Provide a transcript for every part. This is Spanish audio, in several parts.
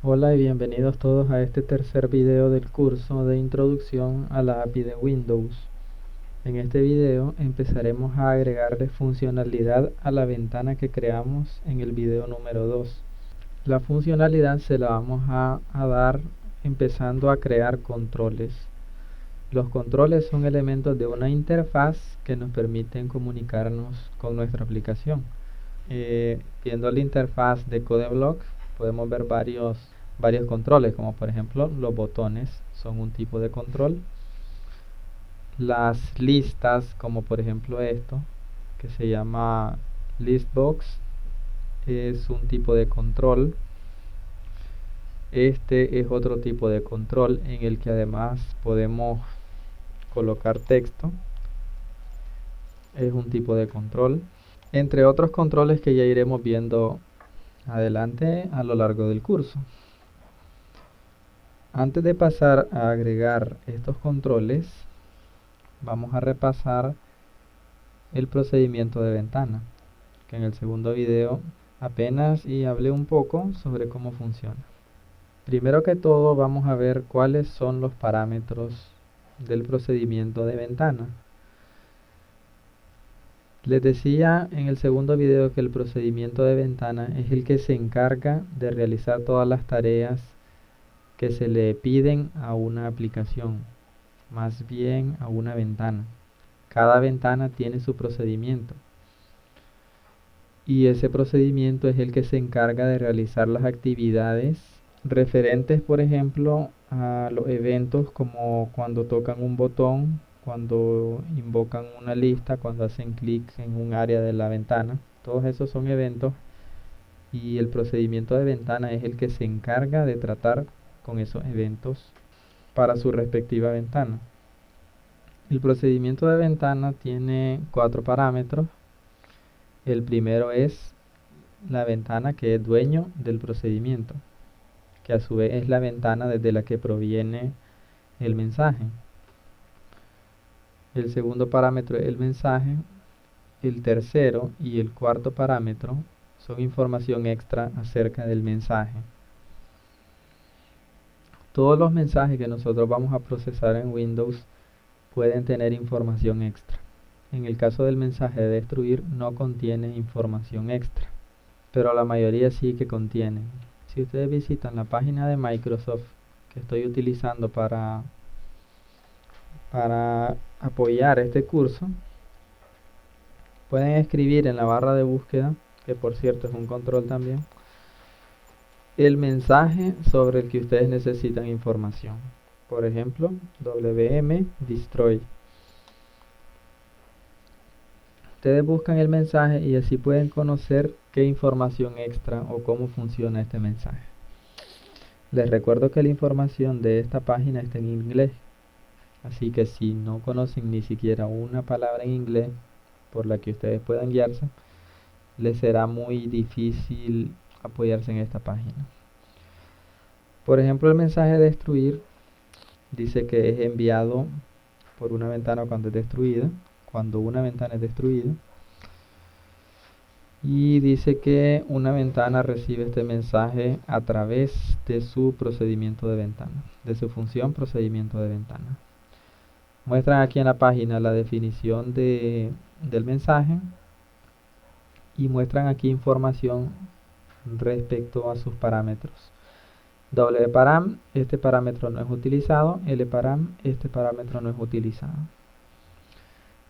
Hola y bienvenidos todos a este tercer video del curso de Introducción a la API de Windows. En este video empezaremos a agregarle funcionalidad a la ventana que creamos en el video número 2. La funcionalidad se la vamos a dar empezando a crear controles. Los controles son elementos de una interfaz que nos permiten comunicarnos con nuestra aplicación. Viendo la interfaz de CodeBlock podemos ver varios controles, como por ejemplo los botones son un tipo de control. Las listas, como por ejemplo esto, que se llama Listbox, es un tipo de control. Este es otro tipo de control en el que además podemos colocar texto. Es un tipo de control. Entre otros controles que ya iremos viendo adelante a lo largo del curso. Antes de pasar a agregar estos controles, vamos a repasar el procedimiento de ventana, que en el segundo video apenas hablé un poco sobre cómo funciona. Primero que todo vamos a ver cuáles son los parámetros del procedimiento de ventana. Les decía en el segundo video que el procedimiento de ventana es el que se encarga de realizar todas las tareas que se le piden a una aplicación, más bien a una ventana. Cada ventana tiene su procedimiento y ese procedimiento es el que se encarga de realizar las actividades referentes, por ejemplo, a los eventos, como cuando tocan un botón, cuando invocan una lista, cuando hacen clic en un área de la ventana. Todos esos son eventos y el procedimiento de ventana es el que se encarga de tratar con esos eventos para su respectiva ventana. El procedimiento de ventana tiene 4 parámetros. El primero es la ventana que es dueño del procedimiento, que a su vez es la ventana desde la que proviene el mensaje. El segundo parámetro es el mensaje. El tercero y el cuarto parámetro son información extra acerca del mensaje. Todos los mensajes que nosotros vamos a procesar en Windows pueden tener información extra. En el caso del mensaje de destruir no contiene información extra, pero la mayoría sí que contienen. Si ustedes visitan la página de Microsoft que estoy utilizando para apoyar este curso, pueden escribir en la barra de búsqueda, que por cierto es un control también, el mensaje sobre el que ustedes necesitan información. Por ejemplo, wm destroy. Ustedes buscan el mensaje y así pueden conocer qué información extra o cómo funciona este mensaje. Les recuerdo que la información de esta página está en inglés, así que si no conocen ni siquiera una palabra en inglés por la que ustedes puedan guiarse, les será muy difícil apoyarse en esta página. Por ejemplo, el mensaje destruir dice que es enviado por una ventana cuando es destruida, cuando una ventana es destruida, y dice que una ventana recibe este mensaje a través de su procedimiento de ventana, de su función procedimiento de ventana. Muestran aquí en la página la definición del mensaje y muestran aquí información respecto a sus parámetros. wparam, este parámetro no es utilizado. lparam, este parámetro no es utilizado.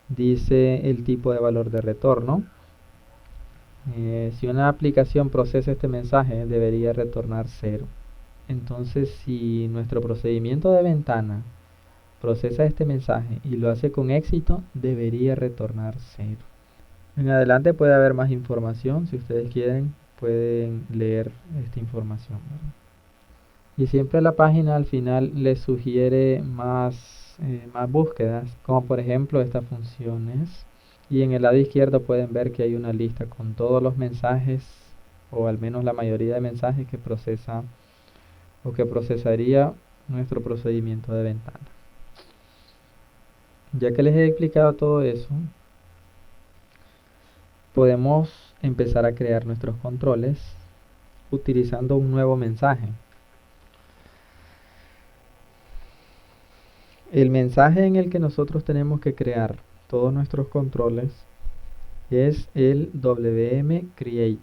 Dice el tipo de valor de retorno. Si una aplicación procesa este mensaje, debería retornar 0. Entonces, si nuestro procedimiento de ventana procesa este mensaje y lo hace con éxito, debería retornar 0. En adelante puede haber más información. Si ustedes quieren, pueden leer esta información, ¿verdad? Y siempre la página al final les sugiere más búsquedas, como por ejemplo estas funciones. Y en el lado izquierdo pueden ver que hay una lista con todos los mensajes, o al menos la mayoría de mensajes que procesa o que procesaría nuestro procedimiento de ventana. Ya que les he explicado todo eso, podemos empezar a crear nuestros controles utilizando un nuevo mensaje. El mensaje en el que nosotros tenemos que crear todos nuestros controles es el wm create.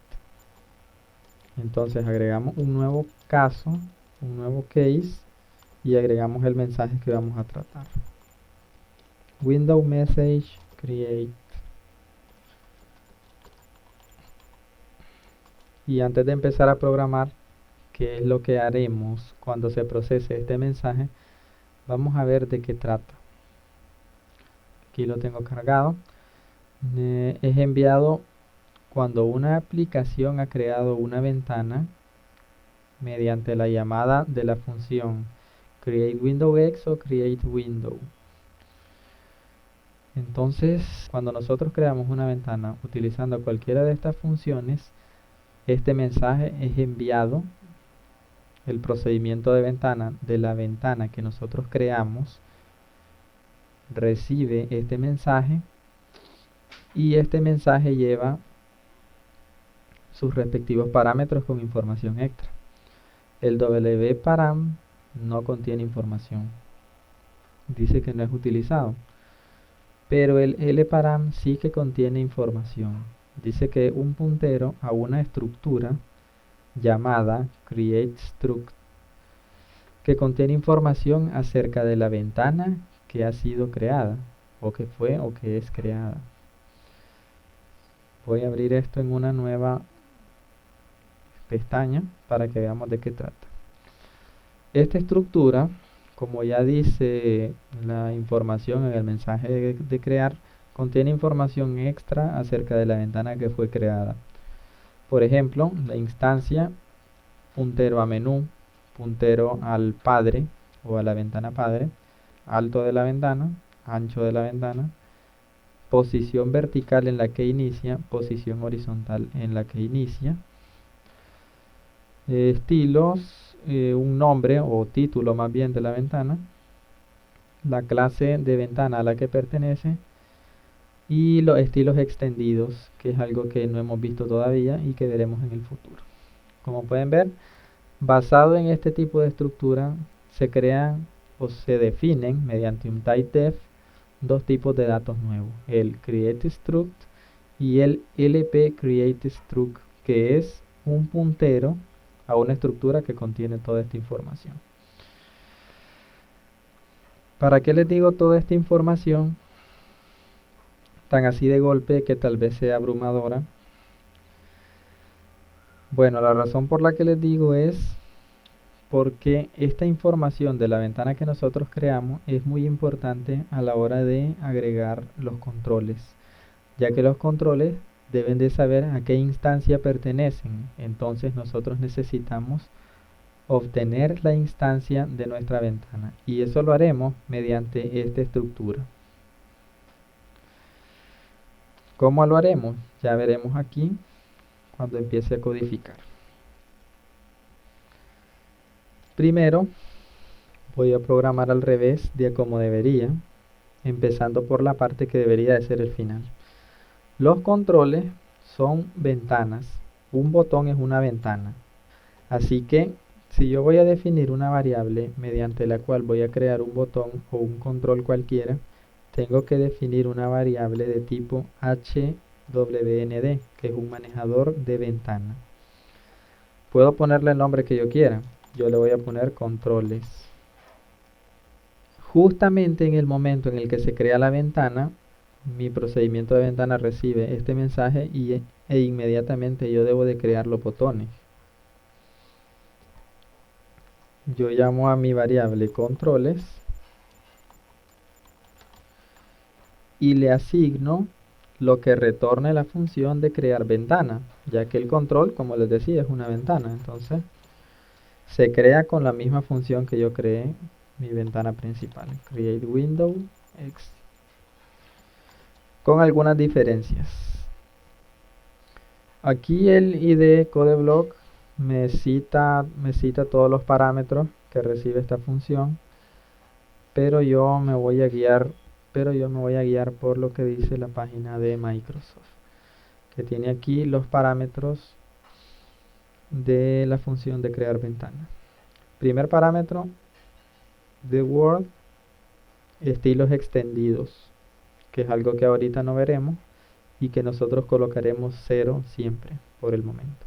Entonces agregamos un nuevo caso, un nuevo case, y agregamos el mensaje que vamos a tratar. Window message create. Y antes de empezar a programar, qué es lo que haremos cuando se procese este mensaje, vamos a ver de qué trata. Aquí lo tengo cargado. Es enviado cuando una aplicación ha creado una ventana mediante la llamada de la función createWindowX o createWindow. Entonces, cuando nosotros creamos una ventana utilizando cualquiera de estas funciones, este mensaje es enviado. El procedimiento de ventana de la ventana que nosotros creamos recibe este mensaje, y este mensaje lleva sus respectivos parámetros con información extra. El wparam no contiene información, dice que no es utilizado, pero el lparam sí que contiene información. Dice que un puntero a una estructura llamada createStruct que contiene información acerca de la ventana que ha sido creada, o que fue o que es creada. Voy a abrir esto en una nueva pestaña para que veamos de qué trata. Esta estructura, como ya dice la información en el mensaje de crear, contiene información extra acerca de la ventana que fue creada. Por ejemplo, la instancia, puntero a menú, puntero al padre o a la ventana padre, alto de la ventana, ancho de la ventana, posición vertical en la que inicia, posición horizontal en la que inicia, estilos, un nombre o título más bien de la ventana, la clase de ventana a la que pertenece, y los estilos extendidos, que es algo que no hemos visto todavía y que veremos en el futuro. Como pueden ver, basado en este tipo de estructura, se crean o se definen mediante un typedef dos tipos de datos nuevos, el createStruct y el lpCreateStruct, que es un puntero a una estructura que contiene toda esta información. ¿Para qué les digo toda esta información tan así de golpe que tal vez sea abrumadora? Bueno, la razón por la que les digo es porque esta información de la ventana que nosotros creamos es muy importante a la hora de agregar los controles, ya que los controles deben de saber a qué instancia pertenecen. Entonces nosotros necesitamos obtener la instancia de nuestra ventana, y eso lo haremos mediante esta estructura. ¿Cómo lo haremos? Ya veremos aquí cuando empiece a codificar. Primero voy a programar al revés de como debería, empezando por la parte que debería de ser el final. Los controles son ventanas. Un botón es una ventana. Así que si yo voy a definir una variable mediante la cual voy a crear un botón o un control cualquiera, tengo que definir una variable de tipo hwnd, que es un manejador de ventana. Puedo ponerle el nombre que yo quiera. Yo le voy a poner controles. Justamente en el momento en el que se crea la ventana, mi procedimiento de ventana recibe este mensaje e inmediatamente yo debo de crear los botones. Yo llamo a mi variable controles y le asigno lo que retorne la función de crear ventana, ya que el control, como les decía, es una ventana. Entonces se crea con la misma función que yo creé mi ventana principal, createWindowX, con algunas diferencias. Aquí el IDE CodeBlock me cita todos los parámetros que recibe esta función, pero yo me voy a guiar por lo que dice la página de Microsoft, que tiene aquí los parámetros de la función de crear ventana. Primer parámetro, the word estilos extendidos, que es algo que ahorita no veremos y que nosotros colocaremos 0 siempre por el momento.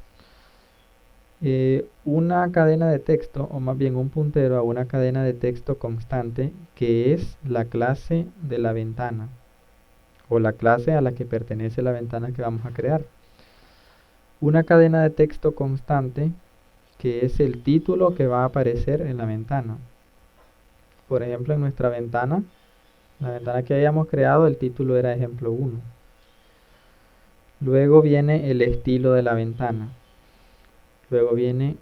Una cadena de texto, o más bien un puntero a una cadena de texto constante, que es la clase de la ventana o la clase a la que pertenece la ventana que vamos a crear. Una cadena de texto constante, que es el título que va a aparecer en la ventana. Por ejemplo, en nuestra ventana, la ventana que hayamos creado, el título era ejemplo 1. Luego viene el estilo de la ventana. Luego viene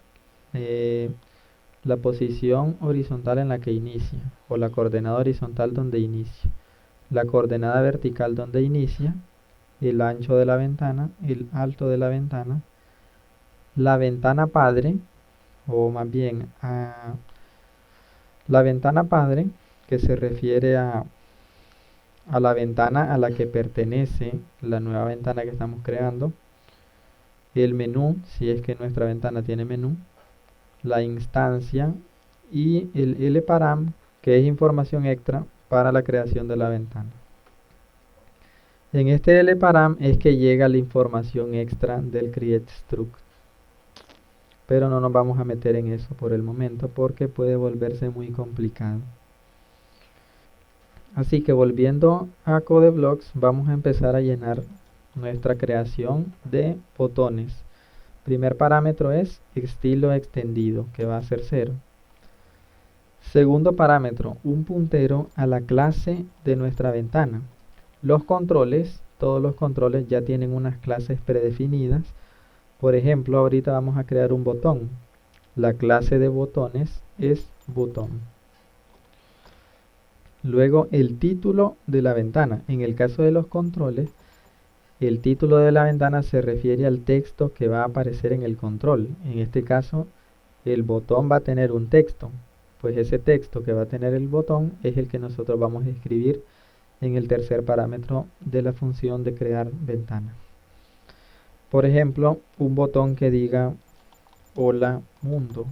la posición horizontal en la que inicia, o la coordenada horizontal donde inicia, la coordenada vertical donde inicia, el ancho de la ventana, el alto de la ventana padre, o más bien la ventana padre, que se refiere a la ventana a la que pertenece la nueva ventana que estamos creando, el menú, si es que nuestra ventana tiene menú, la instancia y el LParam, que es información extra para la creación de la ventana. En este LParam es que llega la información extra del createStruct, pero no nos vamos a meter en eso por el momento porque puede volverse muy complicado. Así que volviendo a CodeBlocks, vamos a empezar a llenar nuestra creación de botones. Primer parámetro es estilo extendido, que va a ser 0. Segundo parámetro, un puntero a la clase de nuestra ventana. Los controles, todos los controles ya tienen unas clases predefinidas. Por ejemplo, ahorita vamos a crear un botón. La clase de botones es botón. Luego el título de la ventana. En el caso de los controles, el título de la ventana se refiere al texto que va a aparecer en el control. En este caso, el botón va a tener un texto. Pues ese texto que va a tener el botón es el que nosotros vamos a escribir en el tercer parámetro de la función de crear ventana. Por ejemplo, un botón que diga hola mundo.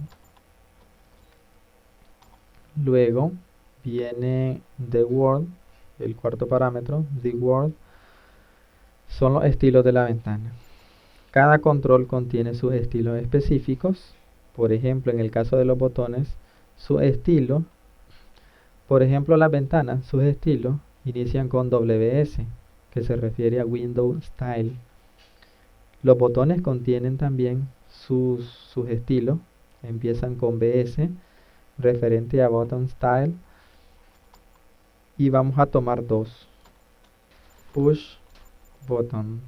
Luego viene the world, el cuarto parámetro, the world, son los estilos de la ventana. Cada control contiene sus estilos específicos. Por ejemplo, en el caso de los botones, su estilo, por ejemplo, las ventanas, sus estilos inician con WS, que se refiere a Window Style. Los botones contienen también sus estilos, empiezan con BS, referente a Button Style, y vamos a tomar dos. Push Button.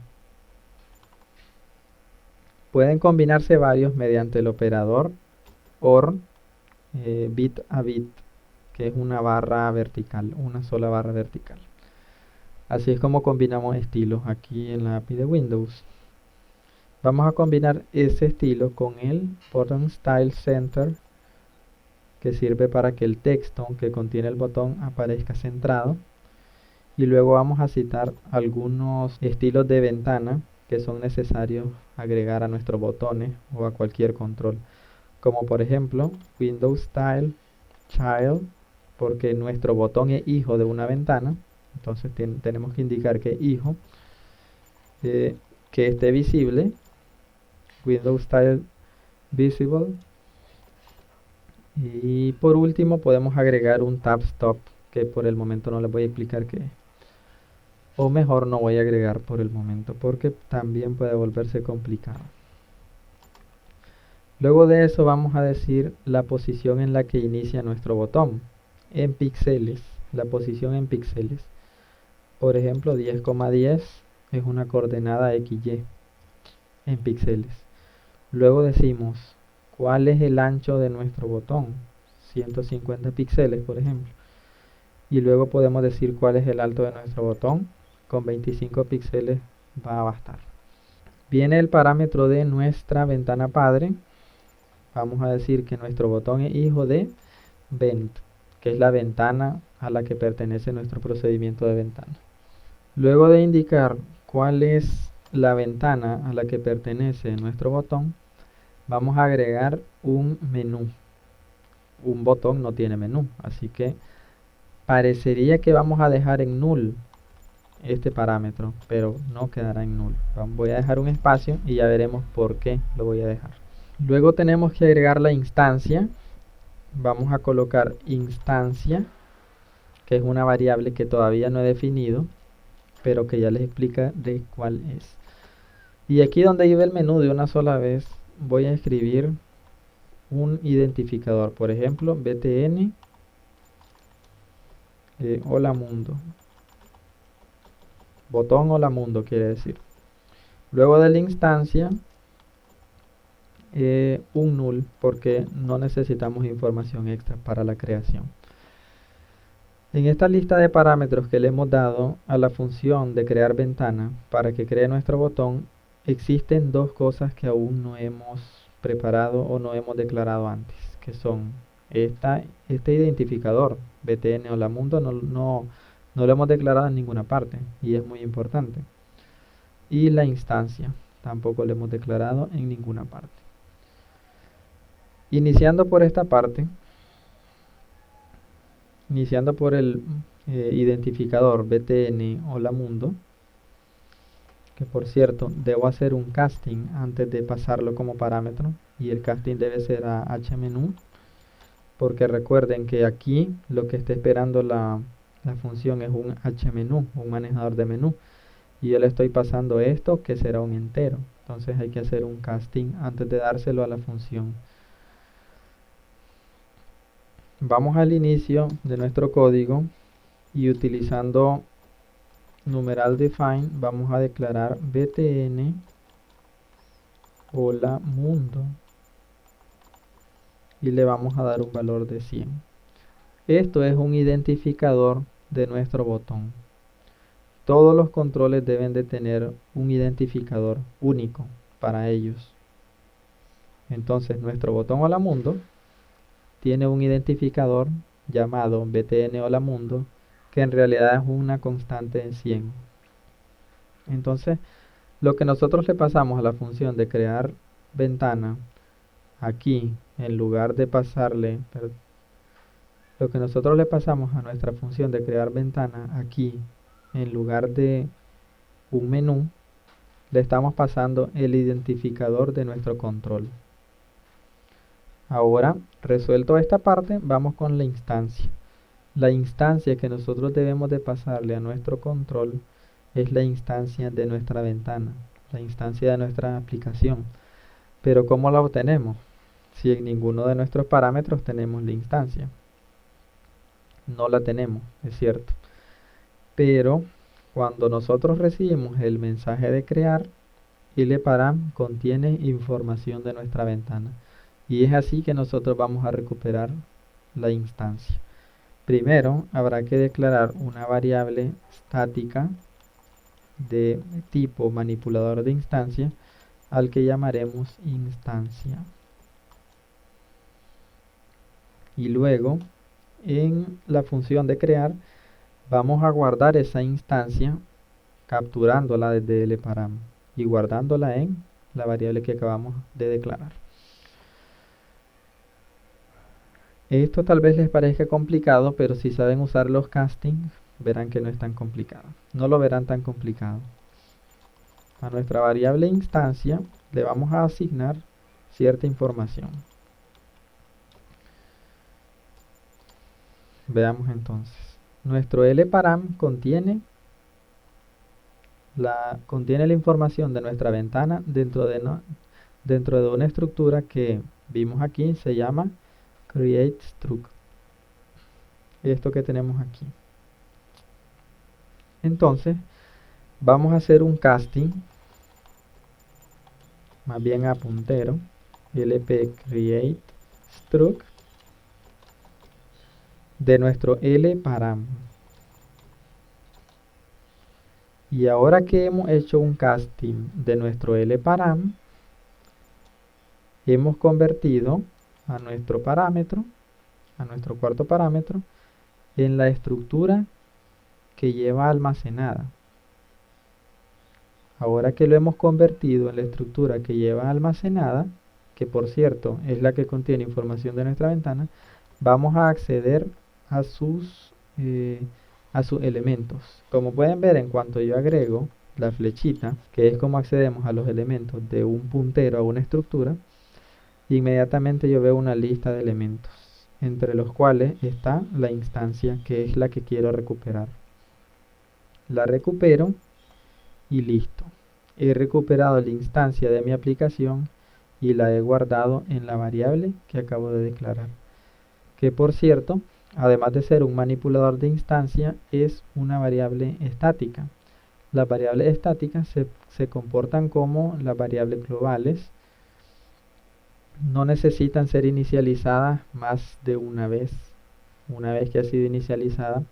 Pueden combinarse varios mediante el operador OR bit a bit, que es una barra vertical, una sola barra vertical. Así es como combinamos estilos aquí en la API de Windows. Vamos a combinar ese estilo con el Button Style Center, que sirve para que el texto que contiene el botón aparezca centrado. Y luego vamos a citar algunos estilos de ventana que son necesarios agregar a nuestros botones o a cualquier control. Como por ejemplo, Windows Style Child, porque nuestro botón es hijo de una ventana. Entonces tenemos que indicar que es hijo, que esté visible. Windows Style Visible. Y por último podemos agregar un Tab Stop, que por el momento no les voy a explicar qué es. O mejor no voy a agregar por el momento porque también puede volverse complicado. Luego de eso vamos a decir la posición en la que inicia nuestro botón en píxeles, la posición en píxeles. Por ejemplo, 10,10 es una coordenada XY en píxeles. Luego decimos cuál es el ancho de nuestro botón, 150 píxeles por ejemplo. Y luego podemos decir cuál es el alto de nuestro botón, con 25 píxeles va a bastar. Viene el parámetro de nuestra ventana padre. Vamos a decir que nuestro botón es hijo de Vent, que es la ventana a la que pertenece nuestro procedimiento de ventana. Luego de indicar cuál es la ventana a la que pertenece nuestro botón, vamos a agregar un menú. Un botón no tiene menú, así que Parecería que vamos a dejar en null este parámetro, pero no quedará en null. Voy a dejar un espacio y ya veremos por qué lo voy a dejar. Luego tenemos que agregar la instancia. Vamos a colocar instancia, que es una variable que todavía no he definido, pero que ya les explica de cuál es. Y aquí donde iba el menú de una sola vez, voy a escribir un identificador. Por ejemplo, btn hola mundo. Botón hola mundo quiere decir. Luego de la instancia, un null, porque no necesitamos información extra para la creación. En esta lista de parámetros que le hemos dado a la función de crear ventana para que cree nuestro botón, existen dos cosas que aún no hemos preparado o no hemos declarado antes, que son este identificador btn hola mundo no lo hemos declarado en ninguna parte y es muy importante. Y la instancia tampoco lo hemos declarado en ninguna parte. Iniciando por esta parte, iniciando por el identificador btn hola mundo, que por cierto debo hacer un casting antes de pasarlo como parámetro, y el casting debe ser a hmenú, porque recuerden que aquí lo que está esperando la función es un hmenú, un manejador de menú, y yo le estoy pasando esto que será un entero. Entonces hay que hacer un casting antes de dárselo a la función. Vamos al inicio de nuestro código y utilizando numeral define vamos a declarar btn hola mundo y le vamos a dar un valor de 100. Esto es un identificador de nuestro botón. Todos los controles deben de tener un identificador único para ellos. Entonces nuestro botón hola mundo tiene un identificador llamado btn hola mundo, que en realidad es una constante en 100. Entonces lo que nosotros le pasamos a la función de crear ventana aquí, en lugar de pasarle, lo que nosotros le pasamos a nuestra función de crear ventana aquí, en lugar de un menú, le estamos pasando el identificador de nuestro control. Ahora, resuelto esta parte, vamos con la instancia. La instancia que nosotros debemos de pasarle a nuestro control es la instancia de nuestra ventana, la instancia de nuestra aplicación. Pero ¿cómo la obtenemos? Si en ninguno de nuestros parámetros tenemos la instancia. No la tenemos, es cierto. Pero cuando nosotros recibimos el mensaje de crear, ileparam contiene información de nuestra ventana. Y es así que nosotros vamos a recuperar la instancia. Primero habrá que declarar una variable estática de tipo manipulador de instancia al que llamaremos instancia. Y luego en la función de crear vamos a guardar esa instancia capturándola desde ileparam y guardándola en la variable que acabamos de declarar. Esto tal vez les parezca complicado, pero si saben usar los castings, verán que no es tan complicado. No lo verán tan complicado. A nuestra variable instancia le vamos a asignar cierta información. Veamos entonces. Nuestro ileparam contiene la información de nuestra ventana dentro de una estructura que vimos aquí, se llama createStruct. Esto que tenemos aquí. Entonces vamos a hacer un casting, más bien a puntero, lp createStruct de nuestro ileparam. Y ahora que hemos hecho un casting de nuestro ileparam, hemos convertido a nuestro parámetro, a nuestro cuarto parámetro, en la estructura que lleva almacenada. Ahora que lo hemos convertido en la estructura que lleva almacenada, que por cierto es la que contiene información de nuestra ventana, vamos a acceder a sus eh, a sus elementos. Como pueden ver, en cuanto yo agrego la flechita, que es como accedemos a los elementos de un puntero a una estructura, inmediatamente yo veo una lista de elementos, entre los cuales está la instancia que es la que quiero recuperar. La recupero y listo. He recuperado la instancia de mi aplicación y la he guardado en la variable que acabo de declarar. Que por cierto, además de ser un manipulador de instancia, es una variable estática. Las variables estáticas se comportan como las variables globales. No necesitan ser inicializadas más de una vez. Una vez que ha sido inicializada,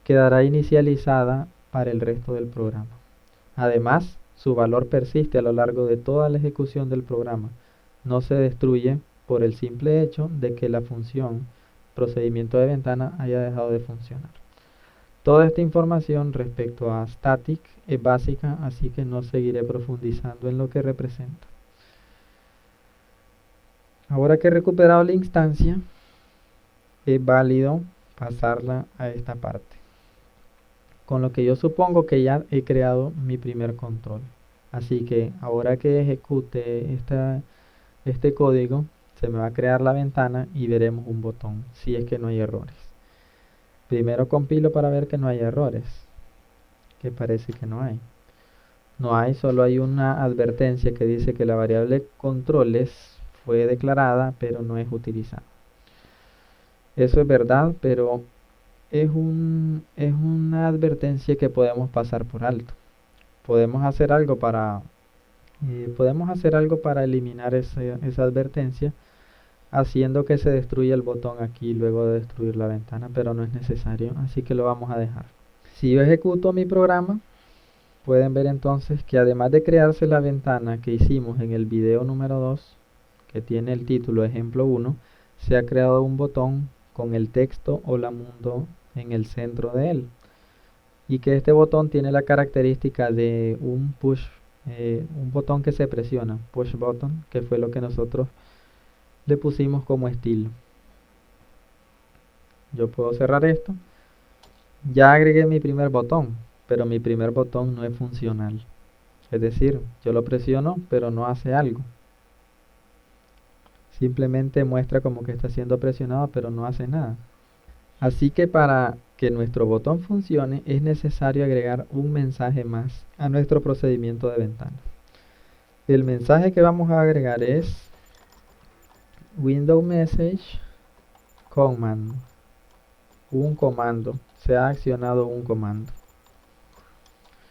quedará inicializada para el resto del programa. Además, su valor persiste a lo largo de toda la ejecución del programa. No se destruye por el simple hecho de que la función procedimiento de ventana haya dejado de funcionar. Toda esta información respecto a static es básica, así que no seguiré profundizando en lo que representa. Ahora que he recuperado la instancia, es válido pasarla a esta parte. Con lo que yo supongo que ya he creado mi primer control. Así que ahora que ejecute este código, se me va a crear la ventana y veremos un botón, si es que no hay errores. Primero compilo para ver que no hay errores, que parece que no hay. No hay, solo hay una advertencia que dice que la variable controles fue declarada, pero no es utilizada. Eso es verdad, pero es una advertencia que podemos pasar por alto. Podemos hacer algo para eliminar esa advertencia, haciendo que se destruya el botón aquí luego de destruir la ventana, pero no es necesario, así que lo vamos a dejar. Si yo ejecuto mi programa, pueden ver entonces que además de crearse la ventana que hicimos en el video número 2, que tiene el título ejemplo 1, se ha creado un botón con el texto Hola Mundo en el centro de él. Y que este botón tiene la característica de un push, un botón que se presiona, push button, que fue lo que nosotros le pusimos como estilo. Yo puedo cerrar esto. Ya agregué mi primer botón, pero mi primer botón no es funcional. Es decir, yo lo presiono, pero no hace algo. Simplemente muestra como que está siendo presionado, pero no hace nada. Así que para que nuestro botón funcione es necesario agregar un mensaje más a nuestro procedimiento de ventana. El mensaje que vamos a agregar es Window Message Command. Un comando. Se ha accionado un comando.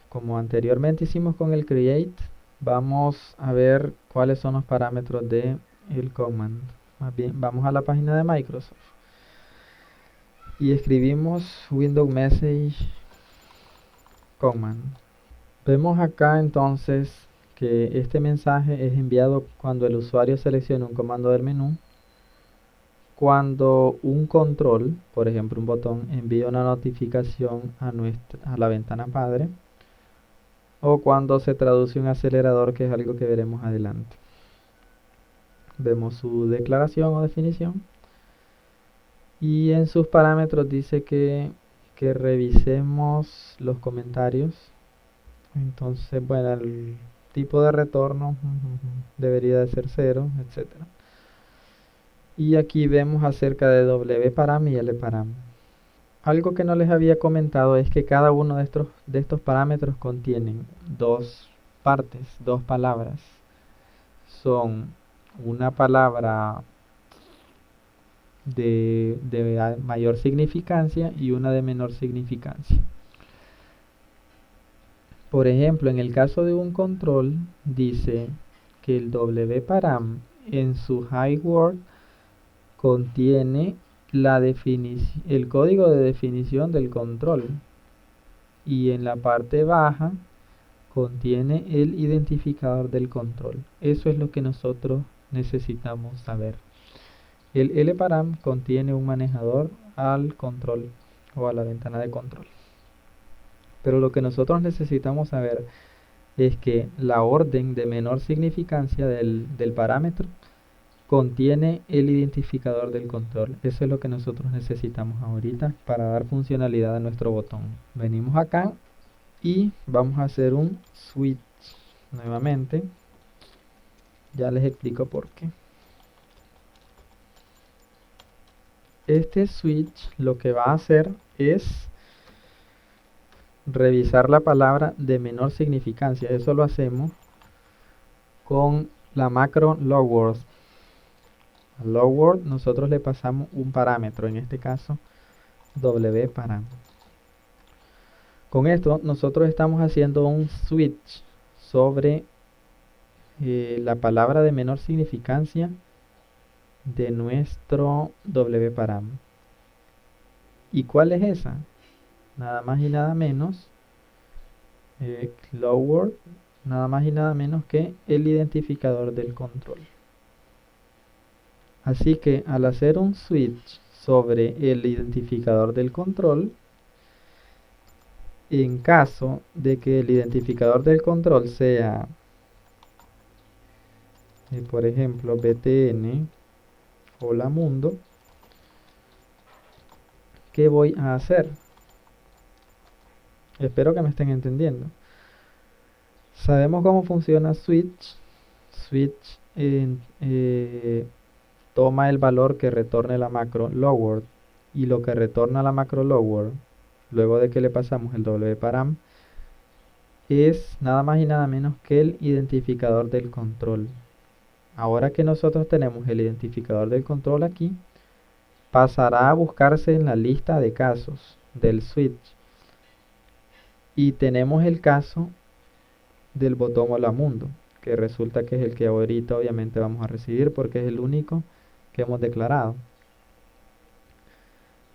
Como anteriormente hicimos con el create, vamos a ver cuáles son los parámetros de el command. Más bien, vamos a la página de Microsoft y escribimos Window Message Command. Vemos acá entonces que este mensaje es enviado cuando el usuario selecciona un comando del menú, cuando un control, por ejemplo un botón, envía una notificación a la ventana padre, o cuando se traduce un acelerador, que es algo que veremos adelante. Vemos su declaración o definición y en sus parámetros dice que revisemos los comentarios. Entonces, bueno, el tipo de retorno debería de ser 0, etc. Y aquí vemos acerca de wparam y lparam. Algo que no les había comentado es que cada uno de estos parámetros contienen dos partes, dos palabras. Son una palabra de mayor significancia y una de menor significancia. Por ejemplo, en el caso de un control, dice que el wparam en su high word contiene el código de definición del control y en la parte baja contiene el identificador del control. Eso es lo que nosotros necesitamos saber. El lparam contiene un manejador al control o a la ventana de control. Pero lo que nosotros necesitamos saber es que la orden de menor significancia del parámetro contiene el identificador del control. Eso es lo que nosotros necesitamos ahorita para dar funcionalidad a nuestro botón. Venimos acá y vamos a hacer un switch nuevamente. Ya les explico por qué. Este switch lo que va a hacer es revisar la palabra de menor significancia. Eso lo hacemos con la macro loWord. A loWord nosotros le pasamos un parámetro, en este caso wparam. Con esto nosotros estamos haciendo un switch sobre la palabra de menor significancia de nuestro wparam. ¿Y cuál es esa? Nada más y nada menos loWord, nada más y nada menos que el identificador del control. Así que al hacer un switch sobre el identificador del control, en caso de que el identificador del control sea, por ejemplo, btn hola mundo, ¿qué voy a hacer? Espero que me estén entendiendo. Sabemos cómo funciona switch. Switch toma el valor que retorne la macro loWord, y lo que retorna la macro loWord luego de que le pasamos el wparam es nada más y nada menos que el identificador del control. Ahora que nosotros tenemos el identificador del control aquí, pasará a buscarse en la lista de casos del switch, y tenemos el caso del botón hola mundo, que resulta que es el que ahorita obviamente vamos a recibir porque es el único que hemos declarado.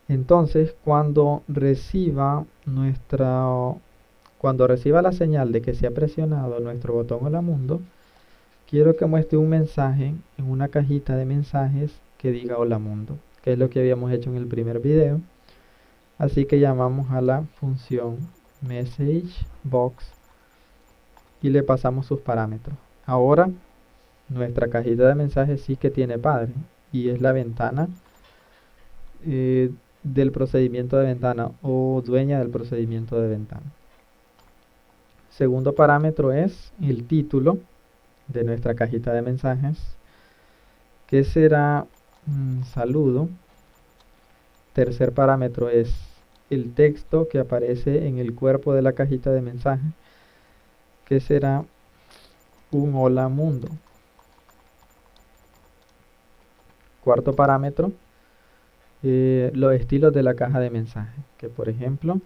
Entonces, cuando reciba la señal de que se ha presionado nuestro botón hola mundo, quiero que muestre un mensaje en una cajita de mensajes que diga hola mundo, que es lo que habíamos hecho en el primer video. Así que llamamos a la función messagebox y le pasamos sus parámetros. Ahora nuestra cajita de mensajes sí que tiene padre, y es la ventana del procedimiento de ventana, o dueña del procedimiento de ventana. Segundo parámetro es el título de nuestra cajita de mensajes, que será saludo. Tercer parámetro es el texto que aparece en el cuerpo de la cajita de mensajes, que será un hola mundo. Cuarto parámetro, los estilos de la caja de mensajes, que por ejemplo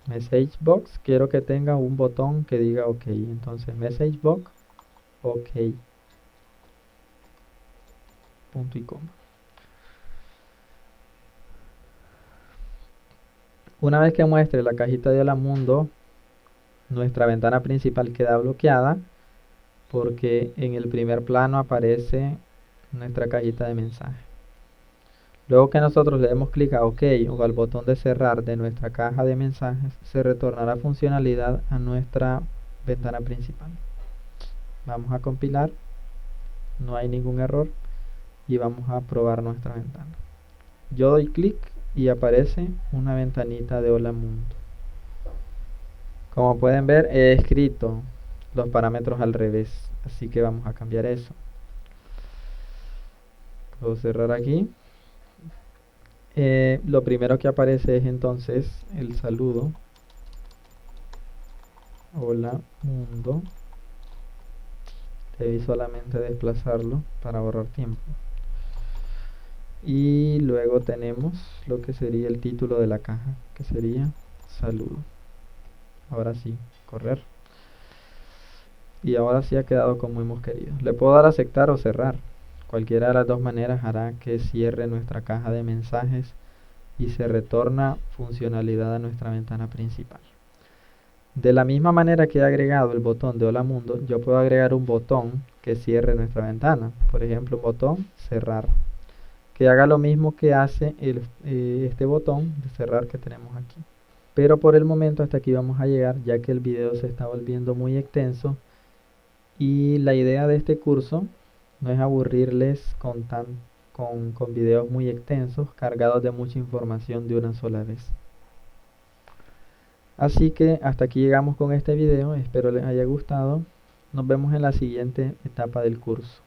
messagebox quiero que tenga un botón que diga ok, entonces messagebox ok, punto y coma. Una vez que muestre la cajita de hola mundo, nuestra ventana principal queda bloqueada porque en el primer plano aparece nuestra cajita de mensaje. Luego que nosotros le demos clic a OK o al botón de cerrar de nuestra caja de mensajes, se retornará funcionalidad a nuestra ventana principal. Vamos a compilar, no hay ningún error, y vamos a probar nuestra ventana. Yo doy clic y aparece una ventanita de hola mundo. Como pueden ver, he escrito los parámetros al revés, así que vamos a cambiar eso. Puedo cerrar aquí. Lo primero que aparece es entonces el saludo. Hola mundo. Debí solamente desplazarlo para ahorrar tiempo. Y luego tenemos lo que sería el título de la caja, que sería saludo. Ahora sí, correr. Y ahora sí ha quedado como hemos querido. Le puedo dar a aceptar o cerrar. Cualquiera de las dos maneras hará que cierre nuestra caja de mensajes y se retorna funcionalidad a nuestra ventana principal. De la misma manera que he agregado el botón de hola mundo, yo puedo agregar un botón que cierre nuestra ventana. Por ejemplo, un botón cerrar, que haga lo mismo que hace este botón de cerrar que tenemos aquí. Pero por el momento hasta aquí vamos a llegar, ya que el video se está volviendo muy extenso, y la idea de este curso no es aburrirles con videos muy extensos, cargados de mucha información de una sola vez. Así que hasta aquí llegamos con este video, espero les haya gustado. Nos vemos en la siguiente etapa del curso.